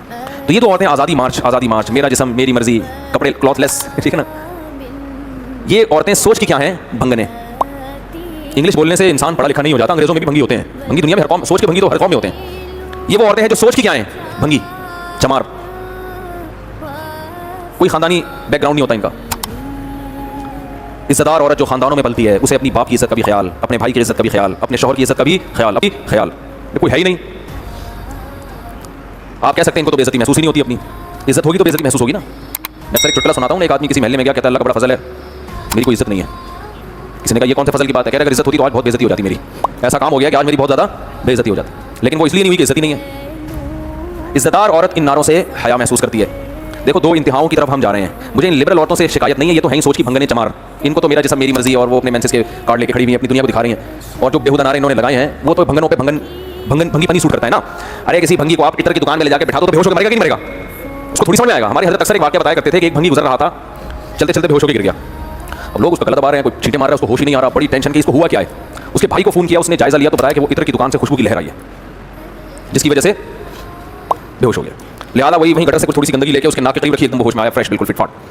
तो ये तो औरतें आज़ादी मार्च, मेरा जिस्म मेरी मर्जी, कपड़े क्लॉथलेस, ठीक है ना। ये औरतें सोच की क्या हैं? भंगने। इंग्लिश बोलने से इंसान पढ़ा लिखा नहीं हो जाता, अंग्रेजों में भी भंगी होते हैं। भंगी दुनिया में हर कौम, सोच के भंगी तो हर कौम में होते हैं। ये वो औरतें हैं जो सोच की क्या हैं? भंगी, चमार, कोई खानदानी बैकग्राउंड नहीं होता इनका। इज्जतदार औरत जो खानदानों में पलती है, उसे अपनी बाप की इज्जत का भी ख्याल, अपने भाई की इज्जत का भी ख्याल, अपने शौहर की इज्जत का भी ख्याल। कोई है ही नहीं। आप कह सकते हैं इनको तो बेइज्जती महसूस ही नहीं होती, अपनी इज्जत होगी तो बेइज्जती महसूस होगी ना। मैं सर एक चुटकुला सुनाता हूँ। एक आदमी किसी महल में गया, कहता है अल्लाह का बड़ा फजल है, मेरी कोई इज्जत नहीं है। किसी ने कहा ये कौन से फजल की बात है? कह रहा अगर इज्जत होती तो आज बहुत बेइज्जती हो जाती मेरी। ऐसा काम हो गया कि आज मेरी बहुत ज़्यादा बेइज्जती हो जाती, लेकिन वो इसलिए नहीं हुई कि इज्जत ही नहीं है। इज्जतदार औरत इन नारों से हया महसूस करती है। देखो, दो इंतहाओं की तरफ हम जा रहे हैं। मुझे इन लिबरल औरतों से शिकायत नहीं है, ये तो है ही सोच की भंगने चमार। इनको तो मेरा जिस्म मेरी मर्जी, और वो अपने मेंसेस के कार्ड लेके खड़ी हुई है, अपनी दुनिया को दिखा रही हैं। और जो बेहुदा नारे इन्होंने लगाए हैं, वो तो भंगनों पे भंगीपनी सूट करता है ना। अरे किसी भंगी को आप इत्र की दुकान में ले जाकर बैठा दो तो बेहोश होकर मरेगा कि नहीं मरेगा? उसको थोड़ी समझ में आएगा। हमारे हज़रत अक्सर एक वाक़या बताया करते थे कि एक भंगी गुजर रहा था, चलते चलते बेहोश होकर गिर गया। अब लोग उसको गलत दबा रहे हैं, कोई चींटे मार रहा है, उसको होश ही नहीं आ रहा। बड़ी टेंशन की, इसको हुआ क्या है। उसके भाई को फ़ोन किया, उसने जायज़ा लिया तो बताया कि वो इत्र की दुकान से खुशबू की लहर आई है, जिसकी वजह से बेहोश हो गया। लिहाजा वहीं गटर से कुछ थोड़ी सी गंदगी लेके उसके नाक के करीब रखी, एकदम होश में आया, फ्रेश, बिल्कुल फिट फाट।